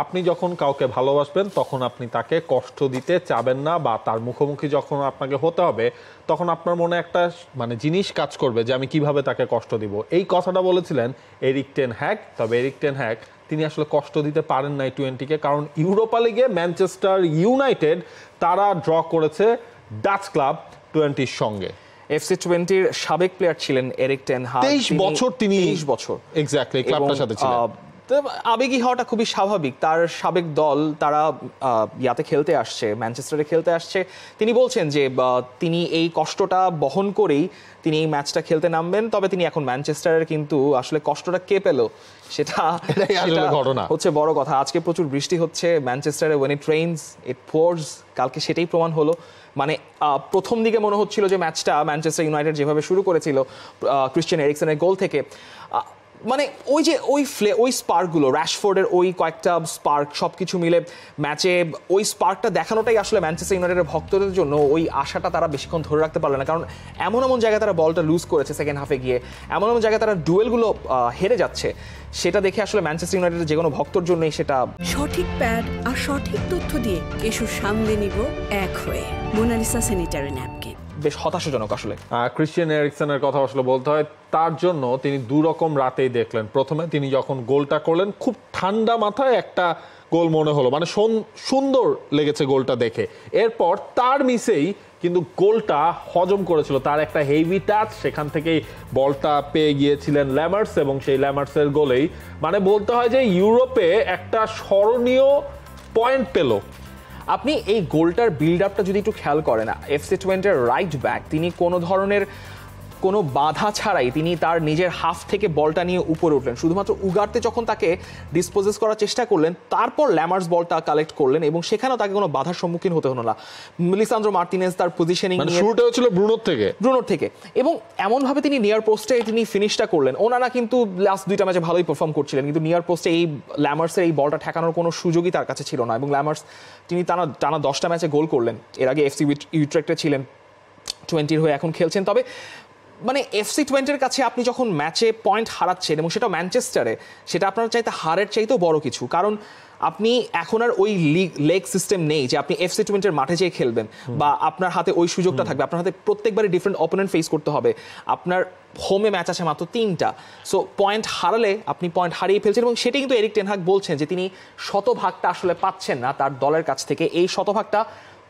আপনি যখন কাউকে ভালোবাসবেন তখন আপনি তাকে কষ্ট দিতে চাবেন না, বা তার মুখোমুখি যখন আপনাকে হতে হবে তখন আপনার মনে একটা মানে জিনিস কাজ করবে যে আমি কিভাবে তাকে কষ্ট দিব। এই কথাটা বলেছিলেন এরিক টেন হ্যাগ। তবে এরিক টেন হ্যাগ তিনি আসলে কষ্ট দিতে পারেন নাই টোয়েন্টিকে, কারণ ইউরোপা লিগে ম্যানচেস্টার ইউনাইটেড তারা ড্র করেছে ডাচ ক্লাব টোয়েন্টির সঙ্গে। এফসি 20-র সাবেক প্লেয়ার ছিলেন এরিক টেন হাগ। 23 বছর তিনি 23 বছর এক্স্যাক্টলি ক্লাবটার সাথে ছিলেন। আবেগী হওয়াটা খুবই স্বাভাবিক। তার সাবেক দল তারা ইয়াতে খেলতে আসছে, ম্যানচেস্টারে খেলতে আসছে। তিনি বলছেন যে তিনি এই কষ্টটা বহন করেই তিনি এই ম্যাচটা খেলতে নামবেন। তবে তিনি এখন ম্যানচেস্টারের কিন্তু আসলে কষ্টটা কে পেল সেটা ঘটনা হচ্ছে বড় কথা। আজকে প্রচুর বৃষ্টি হচ্ছে ম্যানচেস্টারে, when it rains it pours, কালকে সেটাই প্রমাণ হলো। মানে প্রথম দিকে মনে হচ্ছিল যে ম্যাচটা ম্যানচেস্টার ইউনাইটেড যেভাবে শুরু করেছিল ক্রিশ্চিয়ান এরিকসনের গোল থেকে, মানে ওই স্পার্কগুলো, র্যাশফোর্ডের ওই কয়েকটা স্পার্ক সব কিছু মিলে ম্যাচে ওই স্পার্কটা দেখানোটাই আসলে ম্যানচেস্টার ইউনাইটেডের ভক্তদের জন্য ওই আশাটা তারা বেশিক্ষণ ধরে রাখতে পারলো না। কারণ এমন জায়গায় তারা বলটা লুজ করেছে সেকেন্ড হাফে গিয়ে, এমন জায়গায় তারা ডুয়েলগুলো হেরে যাচ্ছে, সেটা দেখে আসলে ম্যানচেস্টার ইউনাইটেডের যে কোনো ভক্তর জন্যই সেটা। সঠিক প্যাড আর সঠিক তথ্য দিয়ে এসব সামলে নিব এক হয়ে মোনালিসা স্যানিটারি ন্যাপকিন। বেশ হতাশাজনক আসলে। ক্রিশ্চিয়ান এরিকসনের কথা আসলে বলতে হয়, তার জন্য তিনি দুরকম রাতেই দেখলেন। প্রথমে তিনি যখন গোলটা করলেন খুব ঠান্ডা মাথায় একটা গোল মনে হলো, মানে সুন্দর লেগেছে গোলটা দেখে। এরপর তার মিসেই কিন্তু গোলটা হজম করেছিল, তার একটা হেভি টাচ, সেখান থেকেই বলটা পেয়ে গিয়েছিলেন ল্যামার্স, এবং সেই ল্যামার্সের গোলেই মানে বলতে হয় যে ইউরোপে একটা স্মরণীয় পয়েন্ট পেল। আপনি এই গোলটার বিল্ড আপটা যদি একটু খেয়াল করেন, এফসি 20-র রাইট ব্যাক তিনি কোনো ধরনের কোনো বাধা ছাড়াই তিনি তার নিজের হাফ থেকে বলটা নিয়ে উপরে উঠলেন। শুধুমাত্র উগারতে যখন তাকে ডিসপোজেস করার চেষ্টা করলেন, তারপর ল্যামার্স বলটা কালেক্ট করলেন এবং সেখানেও তাকে কোনো বাধার সম্মুখীন হতে হলো না। লিসান্দ্রো মার্টিনেজ তার পজিশনিং নিয়ে, শুরুটা হচ্ছিল ব্রুনোর থেকে এবং এমনভাবে তিনি নিয়ার পোস্টে তিনি ফিনিশটা করলেন। ওনারা কিন্তু লাস্ট দুইটা ম্যাচে ভালোই পারফর্ম করছিলেন, কিন্তু নিয়ার পোস্টে এই ল্যামার্সের এই বলটা ঠেকানোর কোনো সুযোগই তার কাছে ছিল না। এবং ল্যামার্স তিনি টানা 10টা ম্যাচে গোল করলেন। এর আগে এফসি ইউট্রেক্টে ছিলেন, 20-র হয়ে এখন খেলছেন। তবে মানে এফসি 20-র কাছে আপনি যখন ম্যাচে পয়েন্ট হারাচ্ছেন, এবং সেটা ম্যানচেস্টারে, সেটা আপনার চাইতে হারের চাইতেও বড় কিছু। কারণ আপনি এখন আর ওই লেগ সিস্টেম নেই যে আপনি এফসি 20-র মাঠে যেয়ে খেলবেন, বা আপনার হাতে ওই সুযোগটা থাকবে। আপনার হাতে প্রত্যেকবারই ডিফারেন্ট অপোনেন্ট ফেস করতে হবে। আপনার হোমে ম্যাচ আছে মাত্র 3টা। সো পয়েন্ট হারালে আপনি পয়েন্ট হারিয়ে ফেলছেন, এবং সেটাই কিন্তু এরিক টেন হাগ বলছেন যে তিনি শতভাগটা আসলে পাচ্ছেন না তার দলের কাছ থেকে। এই শতভাগটা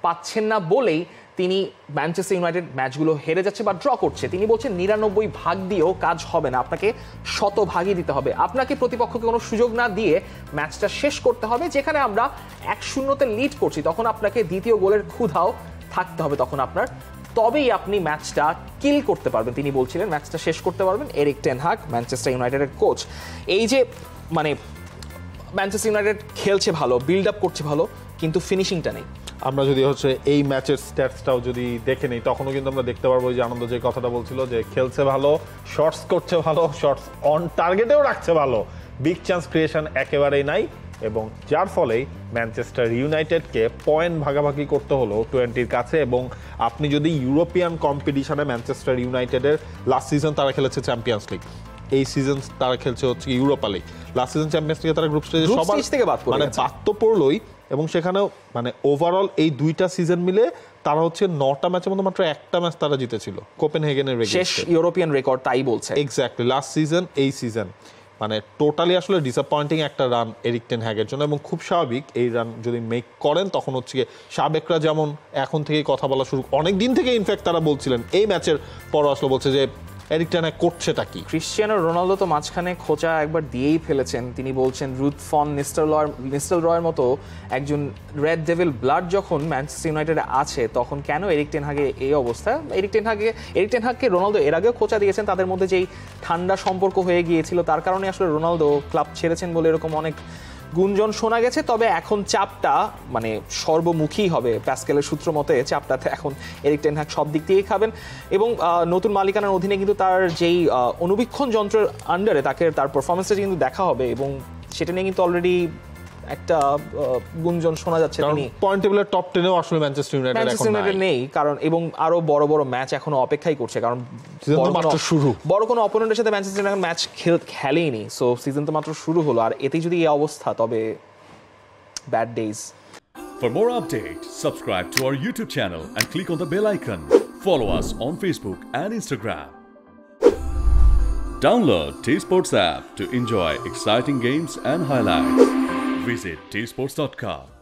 পাচ্ছেন না বলেই তিনি ম্যানচেস্টার ইউনাইটেড ম্যাচগুলো হেরে যাচ্ছে বা ড্র করছে। তিনি বলছেন 99 ভাগ দিয়েও কাজ হবে না, আপনাকে শতভাগই দিতে হবে। আপনাকে প্রতিপক্ষকে কোনো সুযোগ না দিয়ে ম্যাচটা শেষ করতে হবে। যেখানে আমরা 1-0-তে লিড করছি, তখন আপনাকে দ্বিতীয় গোলের ক্ষুধাও থাকতে হবে তখন আপনার, তবেই আপনি ম্যাচটা কিল করতে পারবেন। তিনি বলছিলেন ম্যাচটা শেষ করতে পারবেন। এরিক টেন হাগ, ম্যানচেস্টার ইউনাইটেডের কোচ। এই যে মানে ম্যানচেস্টার ইউনাইটেড খেলছে ভালো, বিল্ড আপ করছে ভালো, কিন্তু ফিনিশিংটা নেই। আমরা যদি হচ্ছে এই ম্যাচের স্ট্যাটসটাও যদি দেখে নিই, তখনও কিন্তু আমরা দেখতে পারবো যে আনন্দ যে কথাটা বলছিল যে খেলছে ভালো, শর্টস করছে ভালো, শর্টস অন টার্গেটেও রাখছে ভালো, বিগ চান্স ক্রিয়েশন একেবারেই নাই, এবং যার ফলেই ম্যানচেস্টার ইউনাইটেডকে পয়েন্ট ভাগাভাগি করতে হলো 20-র কাছে। এবং আপনি যদি ইউরোপিয়ান কম্পিটিশনে ম্যানচেস্টার ইউনাইটেডের লাস্ট সিজন তারা খেলেছে চ্যাম্পিয়ন্স লিগ, এই সিজন তারা খেলছে হচ্ছে Europa league. Last season champions লিগে তারা গ্রুপ স্টেজে সবার থেকে বাদ তো পড়লোই, এবং সেখানেও মানে ওভারঅল এই দুইটা সিজন মিলে তারা হচ্ছে 9টা ম্যাচের মধ্যে মাত্র একটা ম্যাচ তারা জিতেছিল, কোপেনহেগেনের শেষ ইউরোপিয়ান রেকর্ড তাই বলছে। এক্স্যাক্টলি লাস্ট সিজন এই সিজন মানে টোটালি আসলে ডিসঅ্যাপয়েন্টিং একটা রান এরিক টেন হ্যাগের জন্য। এবং খুব স্বাভাবিক, এই রান যদি মেক করেন তখন হচ্ছে সাবেকরা যেমন এখন থেকেই কথা বলা শুরু, অনেক দিন থেকে ইনফ্যাক্ট তারা বলছিলেন, এই ম্যাচের পর আসলে বলছে যে এরিক টেন হ্যাগ করছেটা কি। ক্রিশ্চিয়ানো রোনালদো তো মাঝখানে খোঁচা একবার দিয়েই ফেলেছেন। তিনি বলছেন রুথ ফন নিস্টেলরয়ের মতো একজন রেড ডেভিল ব্লাড যখন ম্যানচেস্টার ইউনাইটেডে আছে, তখন কেন এরিক টেন হাগে এই অবস্থা। এরিক টেন হাগকে রোনালদো এর আগেও খোঁচা দিয়েছেন। তাদের মধ্যে যেই ঠান্ডা সম্পর্ক হয়ে গিয়েছিল, তার কারণে আসলে রোনালদো ক্লাব ছেড়েছেন বলে এরকম অনেক গুঞ্জন শোনা গেছে। তবে এখন চাপটা মানে সর্বমুখী হবে, প্যাসকেলের সূত্র মতে চাপটাতে এখন এরিক টেন হাগ সব দিক দিয়েই খাবেন। এবং নতুন মালিকানার অধীনে কিন্তু তার যেই অনুবীক্ষণ যন্ত্রের আন্ডারে তার পারফরমেন্সটা কিন্তু দেখা হবে, এবং সেটা নিয়ে কিন্তু অলরেডি একটা গুঞ্জন শোনা যাচ্ছে তিনি পয়েন্ট টেবিলের টপ 10-এও আসলে ম্যানচেস্টার ইউনাইটেড নেই। কারণ এবং আরো বড় বড় ম্যাচ এখনো অপেক্ষাই করছে, কারণ বড় কোনো অপোনেন্টের সাথে ম্যানচেস্টার ইউনাইটেড ম্যাচ খেলেইনি। সো সিজন তো মাত্র শুরু হলো, আর এতেই যদি এই অবস্থা, তবে bad days. For more updates, subscribe to our YouTube channel and click on the bell icon. Follow us on Facebook and Instagram. Download T-Sports app to enjoy exciting games and highlights. Visit tsports.com.